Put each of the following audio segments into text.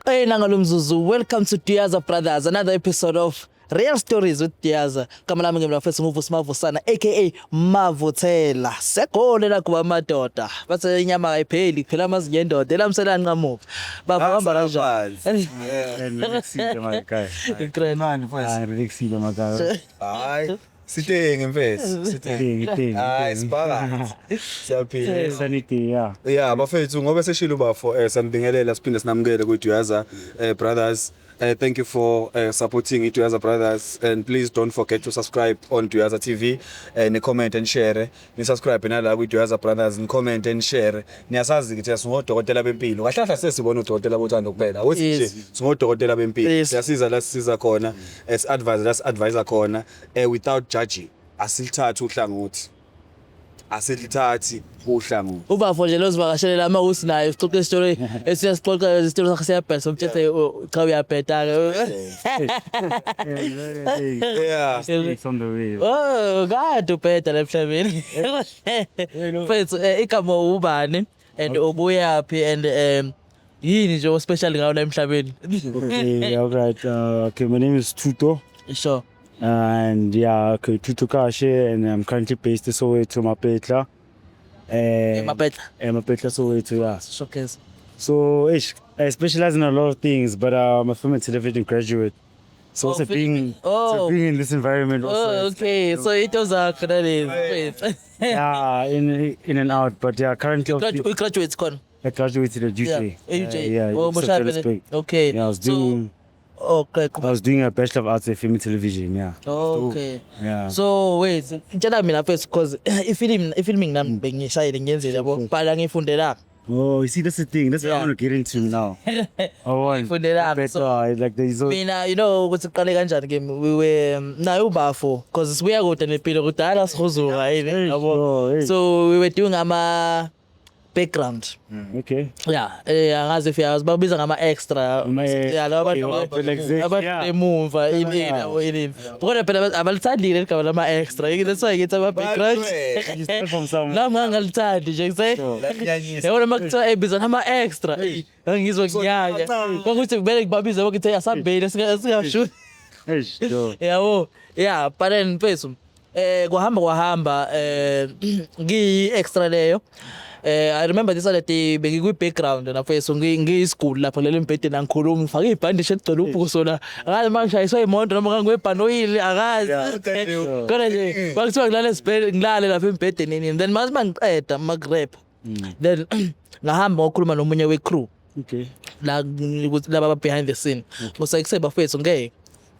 Hey Nangalumzuzu, welcome to Diaza Brothers, another episode of Real Stories with Diaza. Kama lami ngimlafethu nguvusmavusana aka Mavuthela. Segole la kuba madoda. Bathe inyama ayipheli, phela amazinyo endoda elamsela nqamuka. Bavamba kanjani? Relaxile makhaya. Gremani Relaxile makhaya. Hayi, sitenge mfethu. Sitenge. Hayi, sibhaka. Siyaphila. Sanity yeah. Yeah, bafethu ngoba seshilo bafo sanibingelela siphinde sinamukele ku Diaza Brothers. Thank you for supporting Diaza Brothers, and please don't forget to subscribe on Diaza TV and comment and share. Ni subscribe nala ku Diaza Brothers, ni comment and share. Niyasazi ukuthi singodokotela bempilo. Kahlahla sesibona udokotela bothando kuphela. Awuthi nje singodokotela bempilo. Siyasiza la sisiza khona, as advisor khona without judging. Asilithatha uhlangothi. Asilithathi uhlangothi. Ubafo nje lozivakashelela ama usinayo sixoxe istory esiyasixoxa istory sakhe siyabhesa umthethe cha uyabheta Yeah. It's on the way. Oh God ubheda la emhlabeni mfethu igama ubani and ubuyaphi and yini nje special ngawo la emhlabeni? Okay, all right. Okay, my name is Tuto. Sure. And yeah, okay, Tuto Kashe, and I'm currently based in Soweto, Mapetla. Mapetla. Mapetla, Soweto, yeah. Showcase. So, I specialize in a lot of things, but I'm a film and television graduate. So also being in this environment also. Oh, okay. So it was Yeah, in and out, but yeah, currently we graduates con. I graduated at UJ. Yeah. Yeah, Oh, okay. Yeah, I was doing a Bachelor of Arts in Film and Television, yeah. Oh, okay. Yeah. So wait, ngitshela mina first because ifilming nami bengishayile ngiyenzile yabo bhala ngifundela. Oh, you see, that's the thing. That's what I want to get into now. I want better, like there's mina, you know, ukuthi siqale kanjani game we were nayo ubafo because we are kude nempilo kudala sihuzuka yini. So we were doing ama background. Okay. Yeah, angazi if yazi babiza ngama extra. Yeah, laba abantu emuva ini. Kodwa phela abalithandi le gama lama extra. That's why ngithi ama background. Nami ngalithandi nje ngise. Yabona makuthiwa ebiza ngama extra. Ngizwe ngiyaya. Kwakuthi kubele kubabiza ukuthi asabhele singasho. Yabo. Yeah, but then mfethu kuhamba ngi extra leyo. I remember this other day bengikwi background na mfethu ngiyi-school lapho lelo mbhedeni angikhuluma ngifake ibhandishi eligcwele ubhukuso akazi mangishayiswa imoto noma ngangiwebhanoyili akazi kodwa nje bakuthiwa ngilale esibhedlela ngilale lapha embhedeni then mangiqeda makurep then ngahamba ngokhuluma nomunye we-crew laba behind the scene kusayiseba mfethu ngeke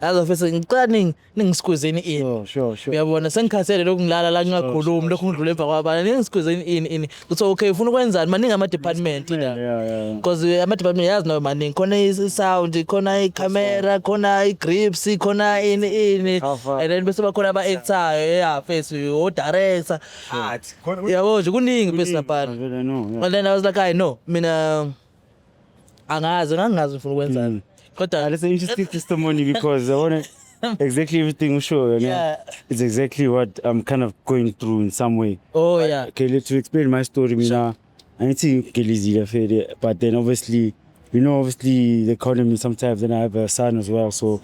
yazi mfethu ngicela ningisqueezeni ini sure uyabona sengikhathele lokungilala la ngingakhulumi lokho ngidlule emva kwabana ningisqueezeni ini kuthi okay ufuna ukwenzani maningi ama department yeah because ama department yazi nayo maningi khona i-sound khona i-camera khona i-grips khona ini and then bese bakhona aba actor yeah mfethu o director yabo nje kuningi bese lapha and then I was like I know mina angazi ngifuna ukwenzani. That's an interesting testimony because I want exactly everything you show. Yeah. It's exactly what I'm kind of going through in some way. Oh, yeah. Okay, let's explain my story. Sure. I need to get easy, but then obviously, the economy sometimes, then I have a son as well. So,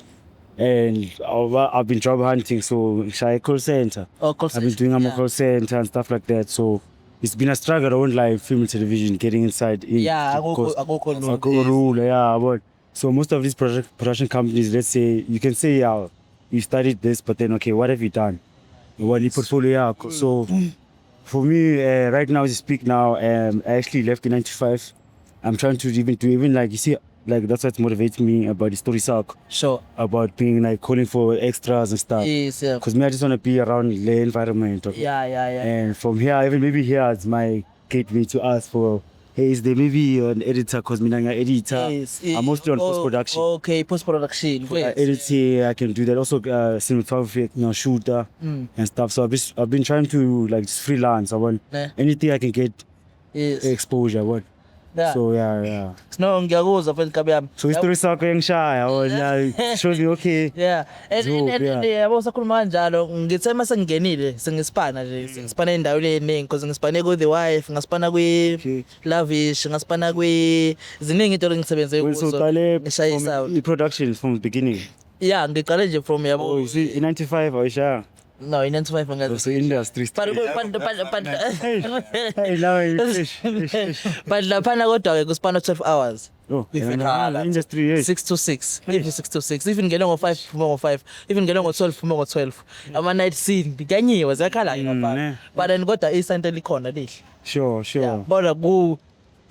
and I've been job hunting, so I call center. Oh, call center. I've been doing a call center and stuff like that. So, it's been a struggle, I won't lie, film and television, getting inside. Yeah, I go rule, yeah, but. So most of these production companies, let's say, you can say, yeah, you studied this, but then, okay, what have you done? What your portfolio? Yeah. So for me, right now, as I speak now, I actually left in 95. I'm trying to even like, you see, like that's what motivates me about the story arc. Sure. About being like calling for extras and stuff. Yes, yeah. Because me, I just want to be around the environment. Okay? Yeah. And from here, even maybe here, it's my gateway to ask for, hey, is there maybe an editor? Because I'm an editor. Yes. I'm mostly on post-production. Okay, post-production. Editing, I can do that. Also, cinematography, shooter and stuff. So I've been trying to like just freelance. I want anything I can get exposure. Yeah. So yeah. No, ngiyakuzwa mfethu Nkabi yami. So history sakho yangishaya wona shows you okay. Yeah. Dope, yeah. Yabo sakhuluma kanjalo ngithe mase ngingenile sengispana nje sengispana endaweni eziningi because ngispane ku The Wife, ngaspana kwi Lavish, ngaspana kwi ziningi into engisebenze Well, so kuzo. Taleb Ngishaya from isound. the production from the beginning. Yeah, ngiqale nje from Oh, yabo. you see in 95 awishaya. No, in 95 ngazi. So industry. But Hey, now you fish. but laphana kodwa ke kuspana 12 hours. Oh, With industry yes. 6 to 6 even 6 to 6 even ngene ngo5 phuma ngo5 even ngene ngo12 phuma ngo12 ama night scene ngikanyiwe zakhala ngapha but then kodwa isante likhona lihle Sure. bona ku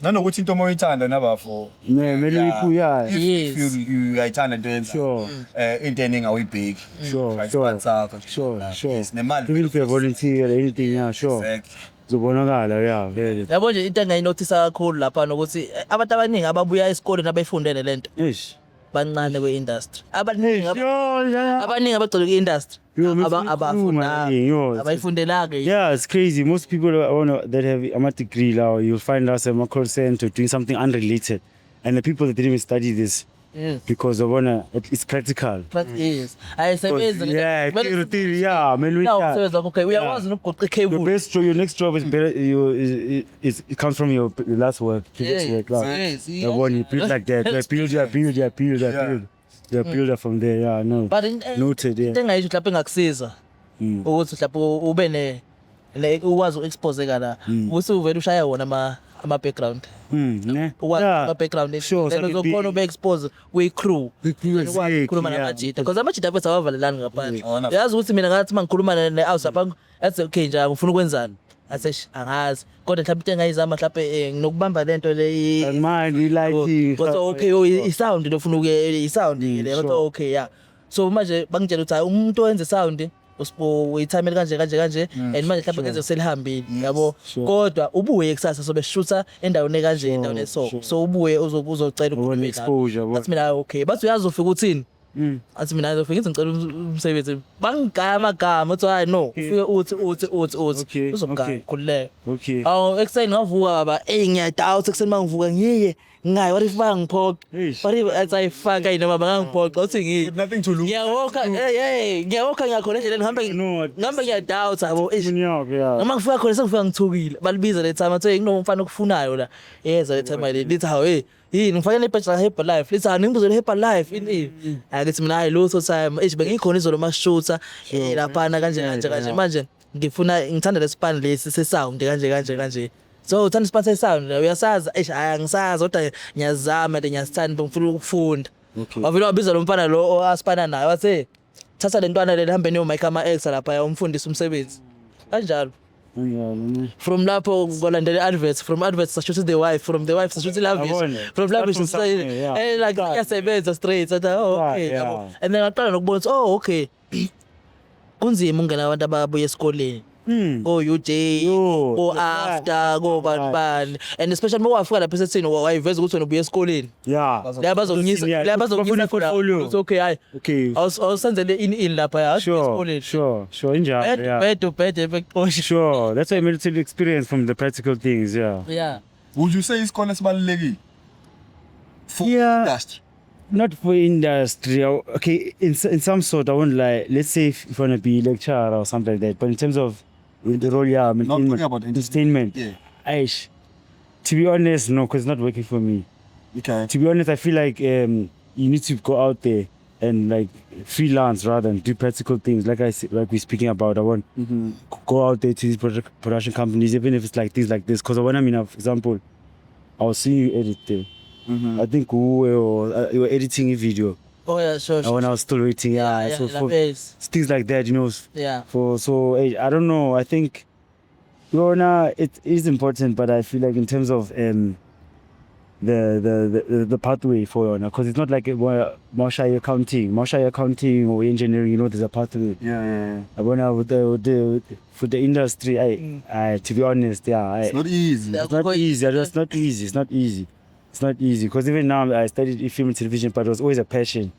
nanokuthi into moyithanda nabafo Ne, mele ipuya. Yes. if you uyayithanda into yenza Sure. into eningi awuyibheki Sure. yes nemali Even if you volunteer anything, yeah, sure. exactly Zobonakala, yeah, very. yabo nje into engayinothisa kakhulu lapha nokuthi abantu abaningi ababuya esikoleni abefundele lento Yes. bancane kwe-industry abaningi Sure, yeah. abaningi abagcwele kwi-industry Yo, abafundanga abayifundelanga Yeah, it's crazy. Most people that have a degree now, you'll find us at a call center doing something unrelated. And the people that didn't even study this yes because it's practical. but yes ayisebenza Yeah, yeah, man. no sebenza okay uyakwazi nokugoqa i-cable Your next job is better. It comes from your last work. Yes. The one you build like that. You build from there. Yeah, no. but Noted. Yeah. into engayisho mhlawumbe engakusiza ukuthi mhlawumbe ube ukwazi uku-expose-ka la ukuthi uvele ushaya wona ama-background Ne? ukwazi Yeah. ama-background Sure, so it be- uzokhona ube-expose kwi-crew Exactly, ukhuluma yeah. namajita because amajita afethu awavalelani ngaphandle Yeah. uyazi ukuthi mina ngathi uma ngikhuluma ne-house lapha athi okay nje ngifuna ukwenzani athi angazi kodwa mhlawumbe into engayizama mhlawumbe nginokubamba lento le Mind, lighting. kodwa okay i-sound lofuna i-sound le kodwa okay yeah so manje bangitshela ukuthi hayi umuntu owenza i-sound uyithamele kanje and manje mhlawumbe ngeze selihambile yabo kodwa ubuye kusasa sobe shooter endaweni kanje endaweni so ubuye uzocela One exposure. athi mina okay bathi uyazi ufika uthini athi mina ngizofika ngicela umsebenzi bangigaya amagama uthi hayi no ufike uthi uzogaya khululeka Okay. awu ekseni ngavuka baba ngiyadoubt ekseni mangivuka ngiye ngayi what if bangiphoqa Eish. what if ayifaka yini baba ngangiphoqa uthi ngiyi nothing to lose ngiyawokha ngiyawokha ngiyakhona endleleni ngihambe ngiyadoubt yabo Yeah. noma ngifika khona sengifika ngithukile balibiza le time athi kunomfana okufunayo la yeza le time lithi hawe yini ngifake nebhajela Herbalife lithi ningibuzele Herbalife ini akithi mina hayi lutho time bengikhona izolo mashooter laphana kanje manje ngithanda lespan lesi sesound kanje so uthanda ispan sesound uyasaza angisazi kodwa ngiyazama and ngiyasithanda ngifuna ukufunda wavele wabiza lo mfana lo aspana naye wathi thatha le ntwana le lihambe niyo Mike ama-extra lapha umfundisi umsebenzi kanjalo from lapho ngolandela adverts from adverts sashuthi The Wife from The Wife sashuthi Lavish from Lavish like yasebenza straight athi okay yabo and then ngaqala nokubona ukuthi okay kunzima ungena abantu ababuya esikoleni go UJ go after go bani and especially uma wafika lapha esethini wayiveza ukuthi wena ubuya esikoleni Yeah. la bazongisa khona ukuthi okay hayi Okay. awusenzele in lapha ya esikoleni Sure. Injalo. Yeah. bed bekuqosha Sure. That's a military experience from the practical things. Yeah. yeah would you say isikole sibalulekile for Yeah. industry Not for industry. Okay, in some sort, I won't lie. Let's say if you want to be lecturer or something like that. But in terms of the role, yeah, Not talking about entertainment. Yeah. Aish, to be honest, no, because it's not working for me. Okay. To be honest, I feel like you need to go out there and like freelance rather than do practical things. Like we're speaking about, I want go out there to these production companies, even if it's like things like this. Because when I mean, for example, I was seeing you edit there. I think you were editing a video. oh yeah sure When I was still waiting, so for things like that, yeah I don't know. I think, it is important, but I feel like in terms of the pathway for because it's not like Marshall accounting or engineering. There's a pathway. Yeah. When I for the industry, I to be honest, It's not easy. it's not easy. It's not easy because even now I studied film and television, but it was always a passion.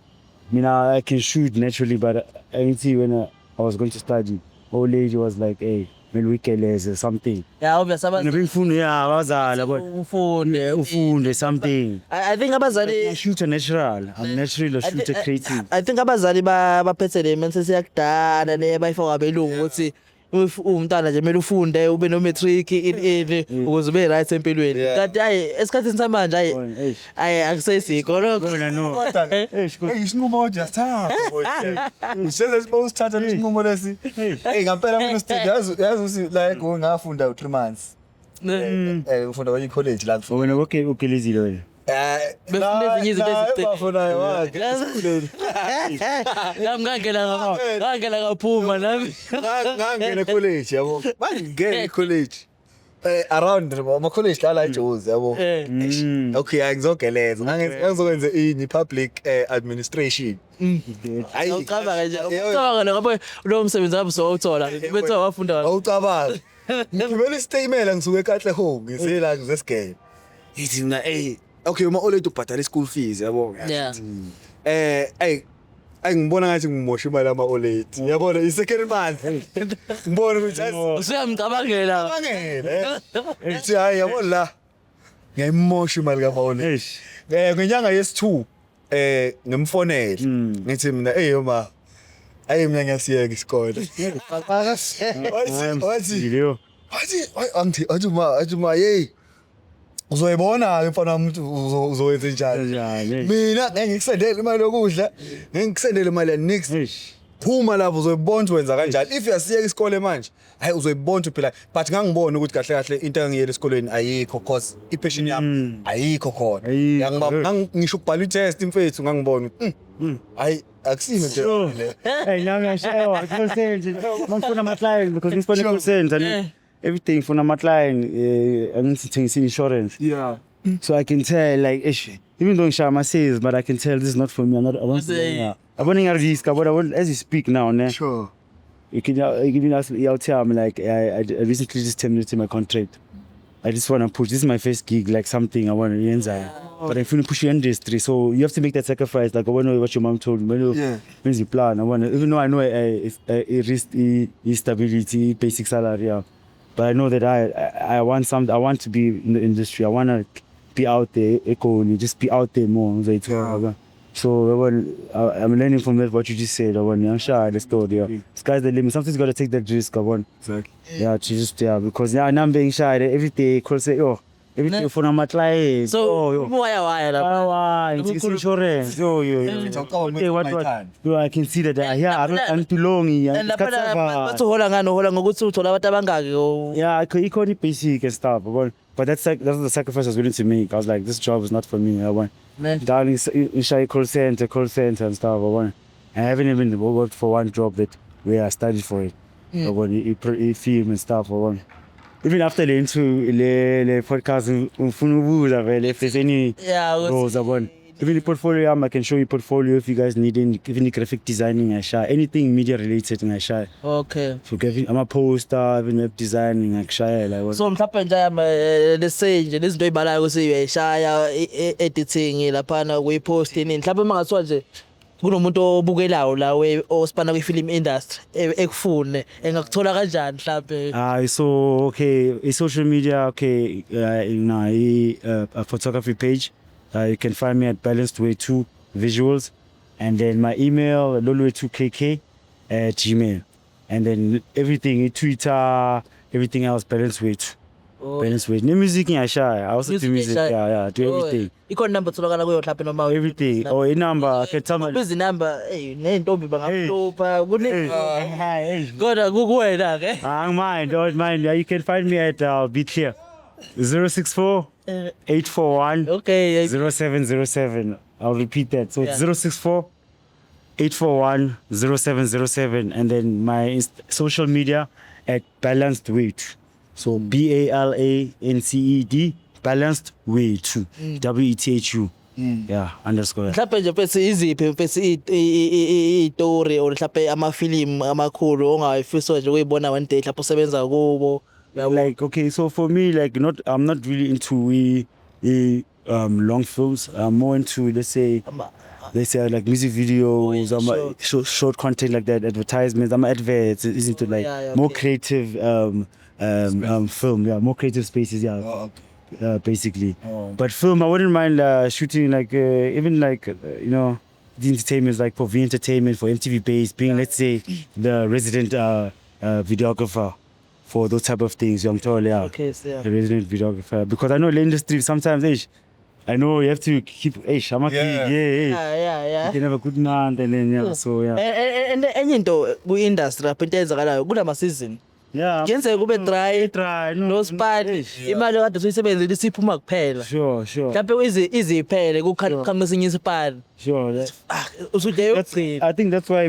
I mean, I can shoot naturally, but I didn't see when I was going to study. Old lady was like, hey, maybe weekend something. Yeah, obviously Ngibimfundo ya abazali yabo. Ufunde something. I think abazali Shoot natural. I'm natural or shoot creative. I think abazali baphethe le mense siyakudala le bayifaka abelungu ukuthi umntana nje kumele ufunde ube no matric in ukuze ube right empilweni. Kanti hayi esikhathini samanje hayi akusesikho lokho. No. Isinqumo just thatha. Usenze sibosithatha isinqumo lesi. Ngempela mina yazi la go ngafunda u3 months. Ufunda kwenye college la. Wena ukilizile wena. Befuna ezinye izinto bafuna wakhe. ngangela kaphuma nami Ngangena college yabo. Mangena college. Around ama college la eJozi yabo. Okay, angizogeleza. Ngizokwenza ini public administration. Hayi ucabanga nje. Ucabanga ngoba lo msebenzi wabo sowuthola. Bethe wafunda. Awucabanga. Ngivele statement ngisuke kahle home. Ngisela ngizesigebe. Yithi mina okay uma olete ubhadala school fees yabo. Yeah. Ngibona ngathi ngimosha imali ama olete. Yabona i-second month. Ngibona ukuthi usuyamcabangela. Ngithi hayi yabona la. Ngiyimosha imali kama olete. Ngenyanga yesi2 ngimfonela. Ngithi mina yoma mina ngiyasiyeka isikole. Wathi ma hey uzoyibona mfana umuntu uzowenza njani mina ngeke ngikusendele imali yokudla ngeke ngikusendele imali next phuma lapho uzoyibona wenza kanjani if uyasiyeka isikole manje hayi uzoyibona phela but ngangibona ukuthi kahle kahle into engiyele esikoleni ayikho cause ipassion yami ayikho khona ngisho ukubhala i-test mfethu ngangibona hayi akusiyo into le hey nami ngisho call center ngifuna ama client because ngifuna call center everything for my client ngithengisa insurance. Yeah. So I can tell like even though Shama says but I can tell this is not for me. I want to risk but as you speak now sure you can ask me tell me like I recently just terminated my contract. I just want to push. This is my first gig, like something I want to enter. But I'm feeling push the industry, so you have to make that sacrifice. Like I want to know what your mom told me. When's the plan? I want to, even though I know risk stability, basic salary. Yeah. But I know that I want something. I want to be in the industry. I want to be out there, just be out there more. So I'm learning from that what you just said. I'm shy. Let's go there. Sky's the limit. Sometimes you gotta take that risk. Exactly. Yeah, because now I'm being shy. Every day, call say everything for my client. So why? It's insurance. I can see that. I'm too long. Yeah, I could basic and stuff. But that's the sacrifice I was willing to make. I was like, this job is not for me. I want darling in call center and stuff. I haven't even worked for one job where I studied for it. I want to film and stuff. Even after the podcast, if there's any roles, even the portfolio, I can show you portfolio if you guys need any graphic designing, I share anything media related, I share. Okay. So I'm a poster, even web designing, I share. So mhlawumbe nje lese nje lezinto ezibalayo ukuthi uyashaya editing laphana kuyipost ini mhlawumbe mangathiwa nje kunomuntu obukelayo la osipana kwi-film industry ekufune engakuthola kanjani mhlawumbe so okay social media okay a photography page you can find me at Balanced Way 2 Visuals and then my email lolway2kk@gmail and then everything Twitter everything else Balanced Way 2 Balanced Way no music I also do music do everything ikhona number tholakala kuyo mhlawumbe noma everything a number I can tell my busy number nentombi bangakuhlupha kodwa kukuwena ke don't mind you can find me at be clear 064 841 okay 0707 I'll repeat that so 064 841 0707 and then my social media at Balanced Way 2 so BALANCED Balanced Way 2 WETHU yeah underscore mhlawumbe nje bese iziphi bese istory or mhlawumbe amafilimu amakhulu ongayifisa nje ukuyibona one day mhlawumbe usebenza kubo like okay so for me like I'm not really into long films I'm more into let's say They say like music videos, short content like that, advertisements, adverts, is into like more creative film, more creative spaces, basically. But film, I wouldn't mind shooting like even like you know, the entertainment like for V Entertainment, for MTV Base, being let's say the resident videographer for those type of things. I'm told, Okay, so the resident videographer, because I know the industry sometimes, I know you have to keep, you can have a good night and then so and enye into ku-industry lapho into eyenzakalayo kunama-season kuyenzeka kube dry no spani imali kade usuyisebenzile isiphuma kuphela sure mhlawumbe iziphele kuqhamuka esinye isipani usude yokugcina. I think that's why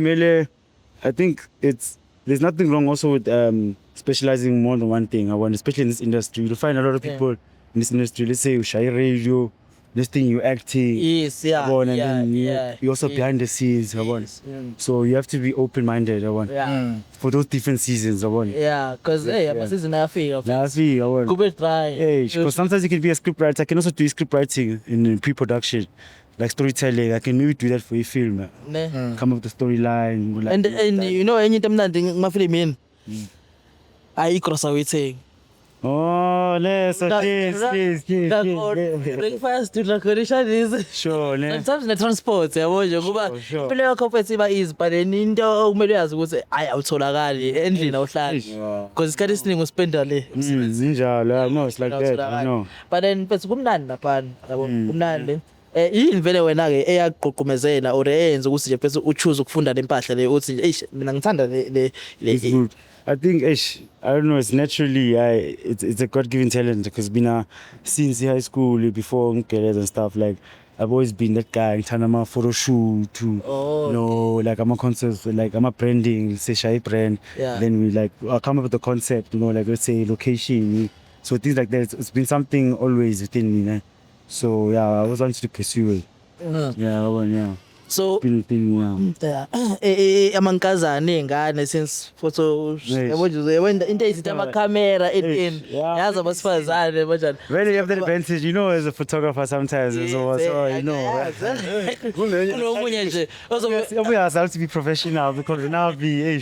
I think there's nothing wrong also with specializing more than one thing. Especially in this industry, you'll find a lot of people in this industry. Let's say you shy radio, this thing you acting, you also behind the scenes. So you have to be open-minded. For those different seasons. Because season ayafika. Kube try. Because sometimes you can be a script writer. I can also do script writing in pre-production. Like storytelling, I can maybe do that for a film. Come up with the storyline. Like, and you know, anytime that my film in, I cross away saying. Oh, no, so please. Breakfast to recognition is sure. Sometimes the transport, sure. Player competitive is, but then in the medias was I outsolagari engine outland because it's kind of spend a day. No, it's like that. I know. But then, but kumnandi yini vele wena ke eyaqoqumezela or eyenza ukuthi nje bese uchoose ukufunda lempahla le uthi nje mina ngithanda le I think I don't know, it's naturally it's a God-given talent because since high school before ngigelezo and stuff, like I've always been that guy ngithanda ama photo shoot to like I'm a concept, like I'm a branding, say Shy brand, then we like I come up with the concept, like let's say location, so things like that. It's been something always within me. So I was wanting to pursue it. So amankazana ingane since photo when into izinto ama-camera in yazi abasifazane banjani. When you have the advantage, as a photographer sometimes, so you know. Kunomunye nje we have to be professional because now be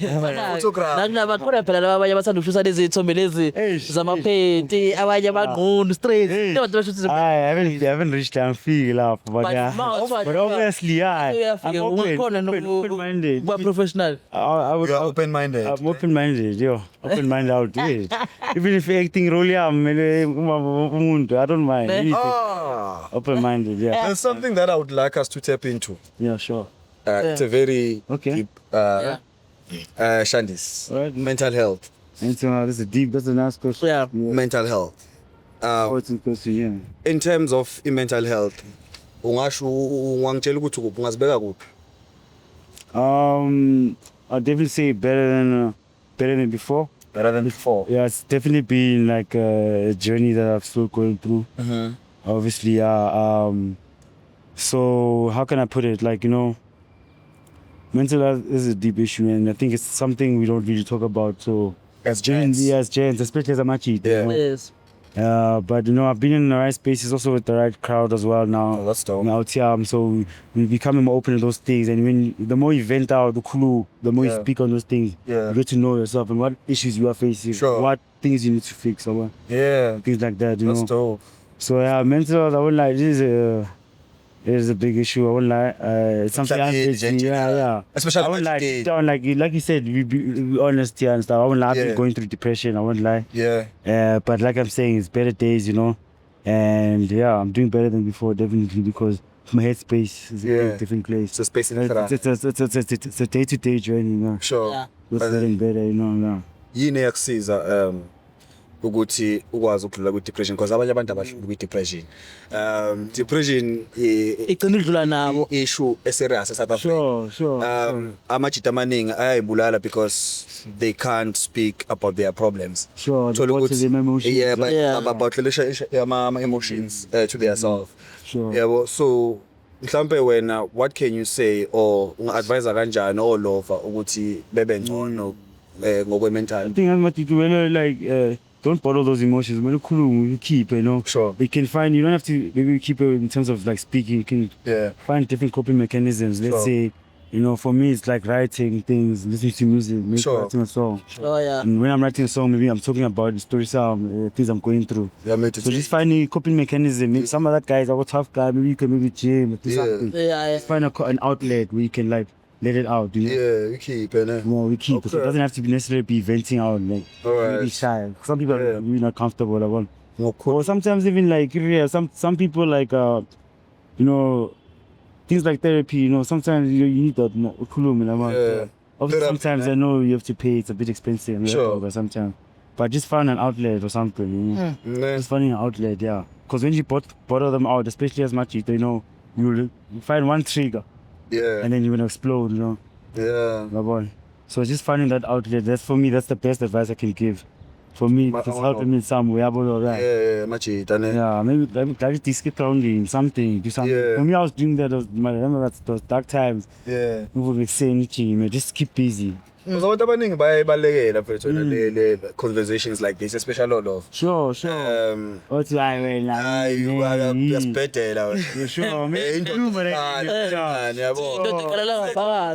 nakunabakhona phela laba abanye abathanda ukushutha lezi iy'thombe lezi zamaphenti abanye abanqunu straight. I haven't reached that feel lapho, but obviously, I'm open-minded. Professional. You're open-minded. I'm open-minded, open-minded, I'll do it. Even if acting role, I don't mind. Open-minded, There's something that I would like us to tap into. Yeah, sure. It's a very deep, Shandis. Right. Mental health. That's a nice question. Mental health. Important question, In terms of mental health, ungangitshela ukuthi ungazibeka kuphi? I'll definitely say better than before. Better than before. Yeah, it's definitely been like a journey that I've still going through. Obviously, so how can I put it? Like, mental health is a deep issue, and I think it's something we don't really talk about. So as gents, especially as a machi. Yes. But I've been in the right spaces, also with the right crowd as well now. Oh, that's dope. Out here, so we becoming more open to those things, and the more you vent out, the more you speak on those things, you get to know yourself and what issues you are facing, what things you need to fix, or things like that. That's dope. So mental health, I won't lie, it is a big issue. I won't lie. It's something I especially I won't lie. Like you said, we be honest here and stuff. I won't lie. I've been going through depression. I won't lie. But like I'm saying, it's better days, and I'm doing better than before, definitely, because my headspace is a different place. It's a space in it's a day-to-day journey, Sure. It's getting better, Yini eyakusiza ukuthi ukwazi ukudlula ku-depression because abanye abantu abadlula ku-depression. Depression igcina idlula nabo issue eserious eSouth Africa. Sure. Amajita amaningi ayayibulala because they can't speak about their problems. Sure. About emotions to themselves. Sure. So mhlambe wena, what can you say or advise kanjani all over ukuthi bebe ngcono ngokwe mental? I think I'm like don't bottle those emotions. When you keep, you know. Sure. You can find, you don't have to maybe keep it in terms of like speaking. You can find different coping mechanisms. Let's say, you know, for me, it's like writing things, listening to music, maybe writing a song. Oh, yeah. And when I'm writing a song, maybe I'm talking about the story, things I'm going through. Yeah, so just finding coping mechanism. Maybe some of that guys are a tough guy. Maybe you can maybe gym, do something. Yeah. Find an outlet where you can like let it out. You know? Yeah, we keep it. Well, we keep it. So it doesn't have to necessarily be venting out. Like, maybe shy. Some people are really not comfortable about. Or sometimes even like some people like you know. Things like therapy, you know, sometimes you need that. Obviously, sometimes I know you have to pay, it's a bit expensive. But sometimes. But just find an outlet or something, you know. Just finding an outlet, yeah. Because when you bottle them out, especially as much, you know, you find one trigger. Yeah. And then you're going to explode, you know. Yeah. My boy. So just finding that outlet, that's for me, that's the best advice I can give. For me, it's helping me in some way. Yeah, maybe skip grounding, something, do something. For me, I was doing that, those dark times. Yeah. People would say anything, just keep busy. So what abaningi bayabalekela mfethu le conversations like this, especially all of. Sure. What's why uyasibhedela wena? Sure,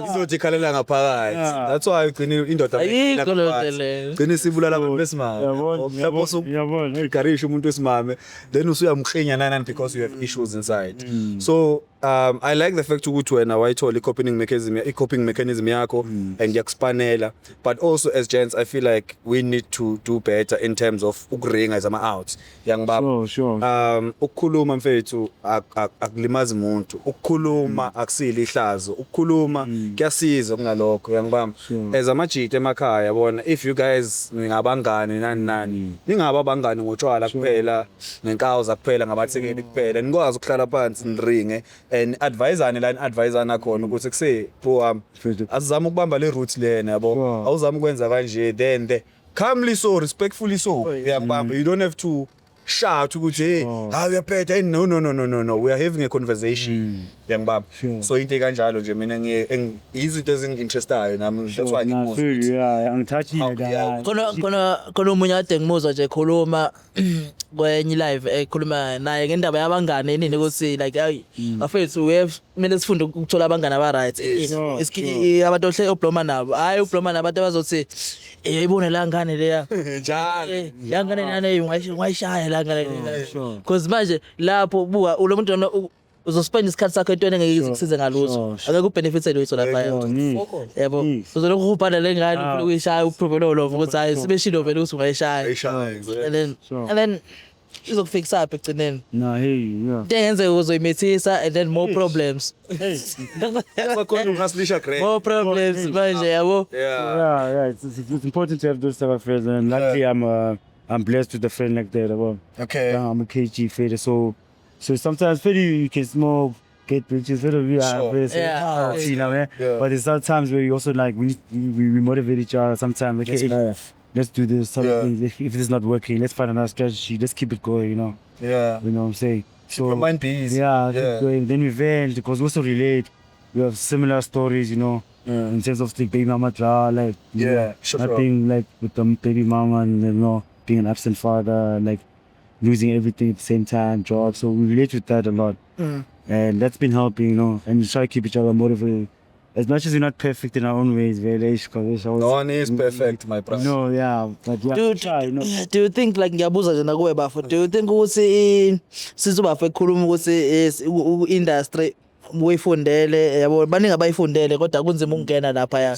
izodikhalela ngaphakathi. That's why ugcina indoda gcina sibulala abantu besimame. Yabona, ugarisha umuntu wesimame, then usuyamkhenya nani because you have issues inside. So I like the fact ukuthi wena wayithola i-coping mechanism yakho and yakupanela, but also as gents I feel like we need to do better in terms of ukuringa as out young baba. Sure. Ukukhuluma mfethu akulimazi umuntu, ukukhuluma akusile ihlazo, ukukhuluma kuyasiza kunalokho young baba. As amajita emakhaya yabona, if you guys ningabangani nani ningaba abangani ngotshwala kuphela nenkawu kuphela ngabathekeli kuphela, nikwazi ukuhlala phansi niringe and advisor khona ukuthi kuse bro azizama ukubamba le route lena yabo, awuzama ukwenza kanje, then calmly so, respectfully so uyabamba. You don't have to shout ukuthi hey uyaphetha. No, we are having a conversation yangibamba. So into kanjalo nje mina izinto ezinginterestayo nami, that's why angithathi khona umunye ade ngimuzwa nje ekhuluma kwenye live ekhuluma naye ngendaba yabangane nini ukuthi like afethu kumele sifunde ukuthola abangane aba right. Abantu ohle obloma nabo, hayi ubloma nabantu abazothi yayibona la ngane leya njalo yangane nane ungayishaya la ngane leya, because manje lapho buka lo muntu uzospend isikhathi sakho entweni engeke kusize ngalutho, akeke ubenefit lutho lapha yabo. Uzolokhu ubhana lengane ukuyishaya uprove love ukuthi hayi sibeshilo vele ukuthi ungayishaya, and then izokufix up egcineni. No, yeah. Dengenze uzoyimethisa and then more problems. More problems manje yabo. Yeah. It's important to have those type of friends, and luckily I'm blessed with a friend like that. Okay. I'm a KG fader, so sometimes you can smoke, get bitches, but there's sometimes where you also like we motivate each other. Sometimes like, hey, let's do this. Something if this is not working, let's find another strategy. Let's keep it going. You know. Yeah. You know what I'm saying. So mind peace. Yeah. Keep going. Then we vent because we also relate. We have similar stories. You know. In terms of the baby mama drama, like not being like with the baby mama and you know being an absent father, like losing everything at the same time, job. So we relate with that a lot. And that's been helping, you know, and we try to keep each other motivated. As much as we're not perfect in our own ways, no one is perfect, my brother. No, yeah. But yeah, try, you know. Do you think like ngiyabuza nje nakuwe bafo, do you think ukuthi sizobafo ekhuluma ukuthi industry uyifundele yabo baningi abayifundele kodwa kunzima ukungena lapha ya?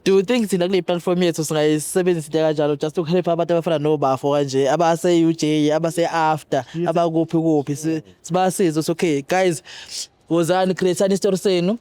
Do you think thina kule platform yethu singayisebenzisa kanjalo just ukuhelp abantu abafana nobafo kanje abase UJ abase after abakuphi sibasize ukuthi okay guys wozani create an story senu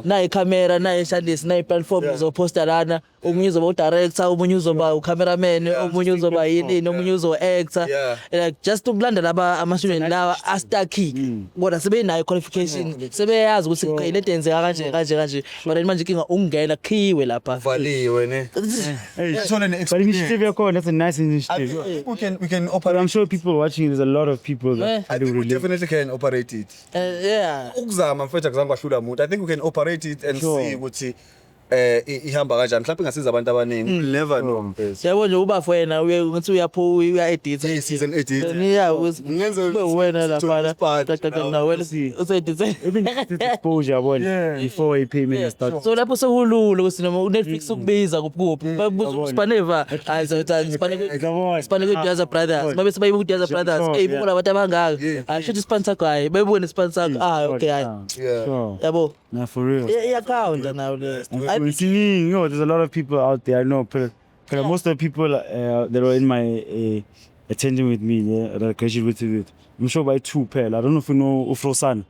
na camera na ishandisi na platform uzoposta lana, omunye uzoba udirector, omunye uzoba ucameraman, omunye uzoba yini, omunye uzoba actor, like just ukulandela ama-student lawa astaki kodwa sebenayo qualification, sebeyazi ukuthi le denze kanje but manje inkinga ungena khiwe lapha valiwe ne. But initiative yakho, that's a nice initiative. We can operate. I'm sure people watching, there's a lot of people that I think we definitely can operate it. Yeah. Ukuzama mfethu akuzange kwahlula umuntu. I think we can operate it and see ukuthi ihamba kanjani mhlawumbe ingasiza abantu abaningi never know yabo nje uba wena ngathi uya edit season edit yeah ngenze wena lapha na wena usedit exposure yabona before i-payment start. so lapho sekulula ukuthi noma uNetflix ukubiza kuphi spaneva spaneva kuyaza brothers mabe sebayibuka kuyaza brothers bukola abantu abangaka asho sponsor guy bayibone sponsor okay yabo Nah, for real. Account now. You know, there's a lot of people out there. I know, but most of the people that were in my attending with me, that I graduated with, I'm sure by 2 pair. I don't know if you know Frosan,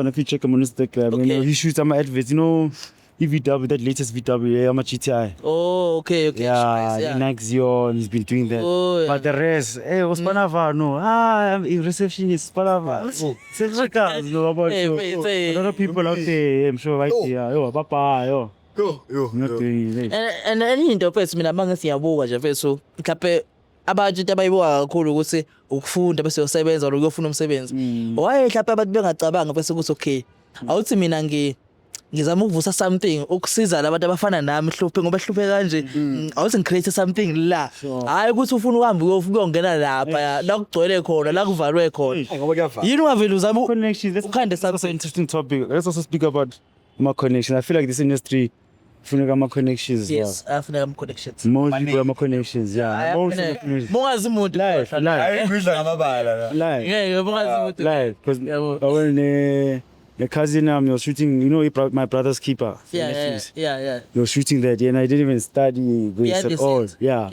if you check him on Instagram, you know, he shoots some adverts, you know, EVW, that latest VW, I'm a GTI. Oh, okay. Yeah, in Axion, he's been doing that. Oh, yeah. But the rest, was Panava, no. I'm a receptionist, Panava. No, about a lot of people out there, I'm sure, right here. Yo, papa, yo. Not doing it. And any interface, mina manga siyabuka nje mfethu. Mhlawumbe abantu abayibuka kakhulu ukuthi ukufunda bese usebenza or ukufuna umsebenzi. Why mhlawumbe abantu bengacabanga bese ukuthi okay. Awuthi mina ngizama ukuvusa something ukusiza labantu abafana nami hluphe ngoba hluphe kanje awuthi ngicreate something la hayi ukuthi ufuna uhambe uyongena lapha la kugcwele khona la kuvalwe khona ngoba kuyavala yini ungavela uzama connections. That's an interesting topic. Let's also speak about my connections. I feel like this industry funeka ama connections. Yes, afuneka ama connections. Most people have connections. Yeah. Mongazi umuntu Life. ayidla ngamabala la ngeke mongazi umuntu Life. Because when the cousin he was shooting, you know, my brother's keeper. Yeah. He was shooting that, and I didn't even study this at all. Yeah.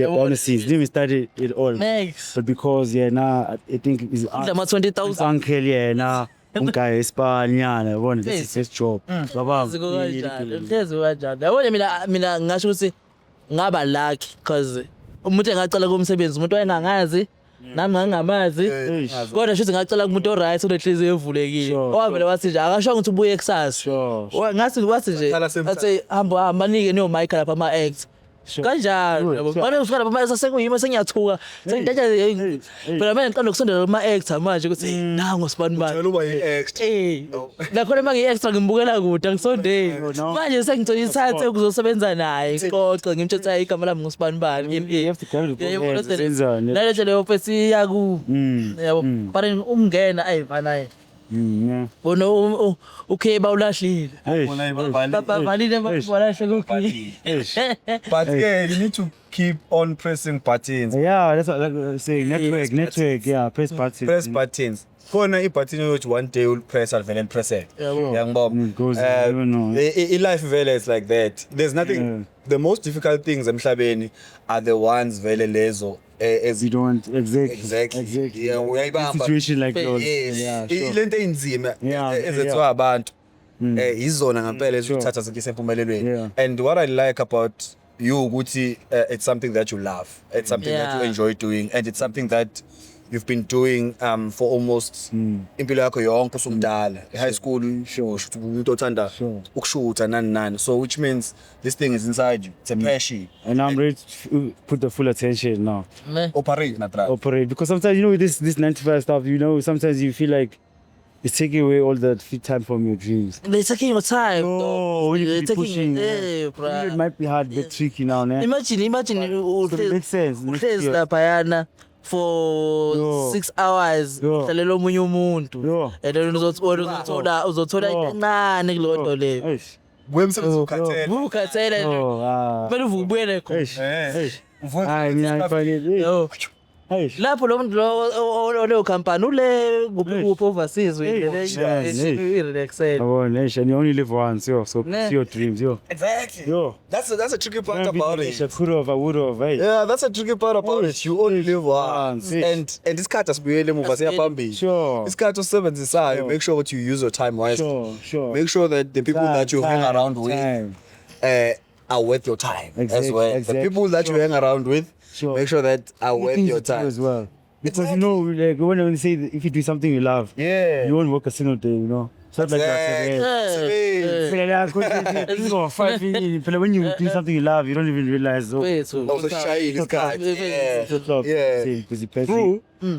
On the scenes, didn't even study it all. Next. But because I think his 20,000 uncle, guy Espanya, this is his job. Baba. Yabona mina ngasho ukuthi ngaba lucky because umuntu engacala kumsebenzi umuntu wayengangazi nami ngangamazi kodwa shothi ngacela kumuntu oright unenhliziyo evulekile owavele wathi nje akasho ukuthi ubuye ekusasa ngathi wathi nje athi hamba manike no mic lapha ama acts kanjalo yabo manje usuka lapha mase sekuyima sengiyathuka sengidaja phela manje ngiqala ukusondela kuma acts manje ukuthi nango sibani bani uba yi-extra nakhona manje i-extra ngimbukela kude ngisondeli manje sengithola isathe ukuzosebenza naye xoxe ngimthetha igama lami ngusibani bani nalethi leyo fesi yaku yabo bare ungena ayivanaye bona okay bawulahlile bavalile bawulahle kokhi but you need to keep on pressing buttons. Yeah, that's what I'm saying. Network, yeah, press buttons. Khona ibutton yokuthi one day will press and press it. Life vele is like that. There's nothing the most difficult things emhlabeni are the ones vele lezo as you don't exactly. Yeah, uyayibamba situation like those. Yeah, sure. Lento enzima ezethwa abantu izona ngempela ezithatha zikise empumelelweni. And what I like about you ukuthi it's something that you love. It's something that you enjoy doing, and it's something that you've been doing for almost impilo yakho yonke usumdala high school umuntu othanda ukushuta nani so which means this thing is inside you. It's a passion and I'm ready to put the full attention now. Operate because sometimes you know with this 95 stuff, you know, sometimes you feel like it's taking away all the free time from your dreams. They're taking your time. No, you're pushing. It might be hard, but tricky now. Imagine it makes sense. For 6 hours hlalelo omunye umuntu and then uzothola incane kulonto leyo wemsebenzi ukhathele kumele uvubuyele khona hayi mina ngifanele lapho lo muntu lo company ule kuphi overseas relaxed and you only live once, so see your dreams, exactly. That's a tricky part about it. Yeah, that's a tricky part about it. You only live once, and isikhathi asibuyele emuva siyaphambili. Isikhathi osebenzisayo, make sure that you use your time wisely. Sure. Make sure that the people that you hang around with are worth your time as well. The people that you hang around with, make sure that are worth your time as well. Because you know, like when you say if you do something you love, you won't work a single day, you know. So like when you do something you love, you don't even realize. Also shy this guy. Yeah. Because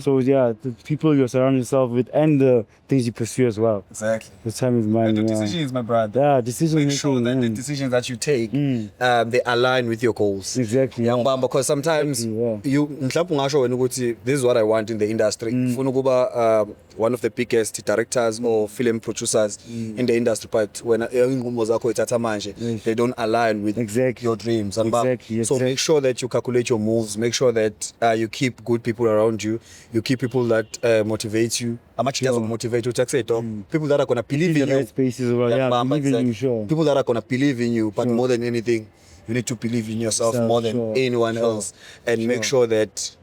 So yeah, the people you surround yourself with and the things you pursue as well. Exactly. The time is money. And the Yeah. decisions, my brother. Yeah, decision Make sure that the making. decisions that you take, they align with your goals. Exactly. Young man, because sometimes Exactly, you mhlawumbe ungasho wena ukuthi this is what I want in the industry. Ufuna ukuba one of the biggest directors or film producers in the industry, but when ingqumo zakho ithatha manje, they don't align with your dreams. Exactly. So make sure that you calculate your moves. Make sure that you keep good people around you. You keep people that motivate you. How much doesn't motivate you? People that are gonna believe in you. Right spaces as well. Yeah, believe in you, sure. People that are gonna believe in you, but more than anything, you need to believe in yourself more than anyone else, and make sure that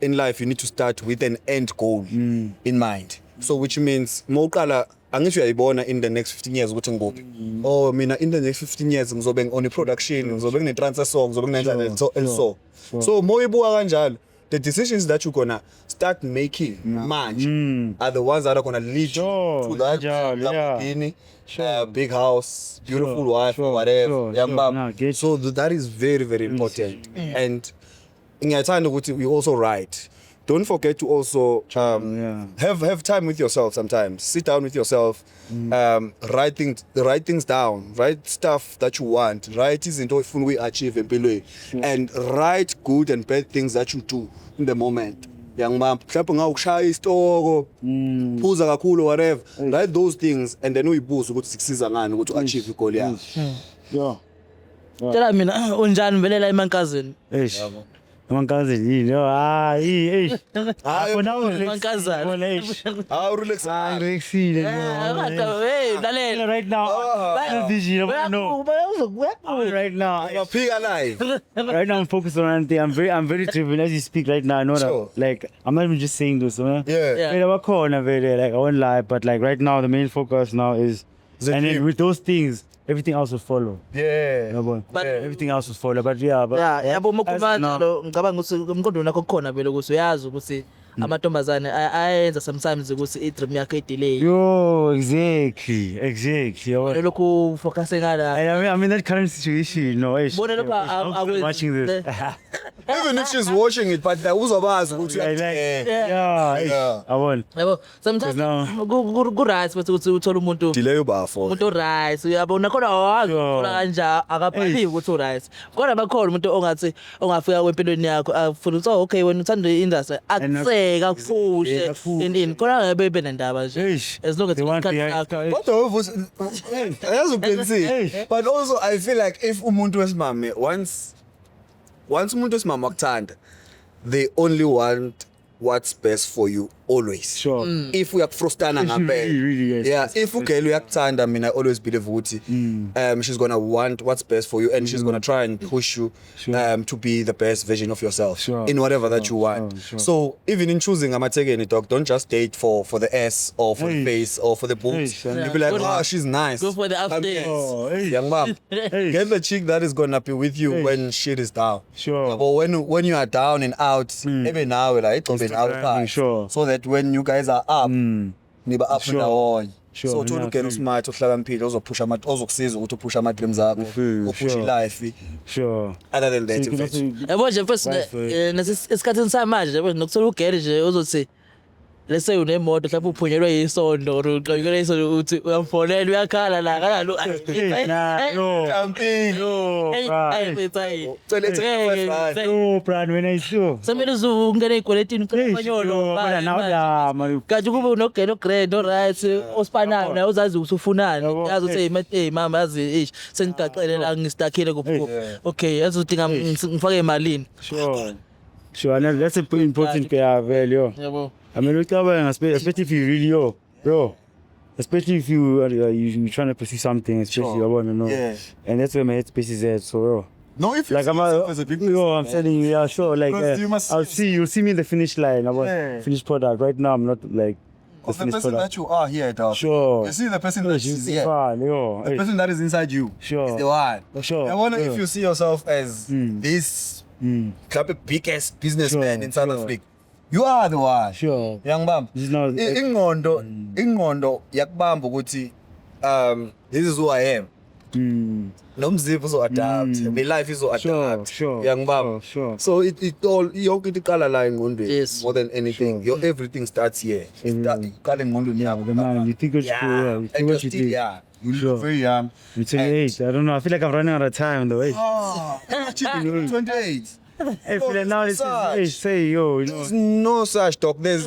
in life you need to start with an end goal in mind. So which means mawuqala angisho uyayibona in the next 15 years ukuthi ngikuphi. Oh mina in the next 15 years ngizobe on production, ngizobe ngine transfer song, ngizobe ngine so moyibuka kanjalo, the decisions that you're gonna start making manje are the ones that are gonna lead you to that Lamborghini, big house, beautiful wife, whatever. So that is very, very important. And ngiyathanda ukuthi we also write. Don't forget to also have time with yourself sometimes. Sit down with yourself, write things down, write stuff that you want, write izinto ofuna uyi-achieve empilweni, and write good and bad things that you do in the moment. Young man, mhlawumbe ngawukushaya isitoko, phuza kakhulu whatever, write those things and then uyibuze ukuthi sikusiza ngani ukuthi u-achieve igoal yakho. Tell mina unjani velela emankazini? Mankazini yini? Mankazana. Relaxile. Right now I'm focused on anything. I'm very driven as you speak right now. I know that, like, I'm not even just saying this. Like, I won't lie, but like right now the main focus now is, and then with those things, everything else will follow. But everything else will follow. But yabo mokumanje ngicabanga ukuthi umqondo nakho kukhona vele ukuthi uyazi ukuthi amantombazane ayenza sometimes ukuthi i-dream yakhe idelay. Exactly. Lokhu focus ngala. I'm in that current situation. No, I'm watching this. Even if she's watching it, but uzobazi ukuthi I won't. Yabo sometimes ku right ukuthi uthola umuntu delay ubafo. Umuntu right yabo nakhona awakhola kanja akaphili ukuthi right. Kodwa bakhona umuntu ongathi ongafika kwempilweni yakho afuna ukuthi okay wena uthanda i-industry akuseka kuhle in khona ngabe benendaba nje as long as but also I feel like if umuntu wesimame once umuntu wesimame akuthanda, they only want what's best for you always. Sure. If uyakufrustana ngempela. If ugele uyakuthanda, mina I always believe ukuthi she's going to want what's best for you and she's going to try and push you to be the best version of yourself in whatever that you want. So even in choosing amatekeni dog, don't just date for the ass or for the face or for the boobs. You be like, oh, she's nice. Go for the updates. Young man, get the chick that is going to be with you when shit is down. Sure. But when you are down and out, even now like it's out so that when you guys are up, niba up ndawonye. So to ugena usmart uhlakaniphile ozophusha ozokusiza ukuthi uphusha ama dreams akho, uphusha life. Sure. Other than that, yabo nje first nesikhathini samanje yabo nokuthola ugere nje uzothi let's say unemoto mhlawumbe uphunyelwe yisondo or uqokelwe isondo uthi uyamfonela uyakhala la kanalo brand when I saw semele uzungena ey'kweletini ucela umanyolo kanti kube unogena ograde oright osipanayo naye uzazi ukuthi ufunani yazi ukuthi mama yazi sengigaqele la ngistakhile kuphi okay yazi udinga ngifake emalini sure and that's important vele yabo. I mean, especially if you really bro. Especially if you're trying to pursue something, especially I want to know. And that's where my headspace is at. So no, if like I'm telling you, sure. Like you'll see me in the finish line. I want finished product. Right now, I'm not like the person product that you are here, dog. Sure. You see the person that is here. The person that is inside you. Sure. Is the one. Sure. I wonder if you see yourself as this biggest businessman in South Africa. You are the one. Sure. Young man. Ingqondo yakubamba ukuthi this is who I am. nomzimba uzo-adapt my life izo-adapt Sure. uyangibamba Sure. so it all yonke into iqala la engqondweni Yes. more than anything your everything starts here iqala engqondweni yakho The man, you think it's cool, yeah. You and think you're what you still think. young you're Sure. very young I'm 28. I don't know. I feel like I'm running out of time though. Hey. 28 I feel like now this Such. is, say, yo, you know. There's no such talk. There's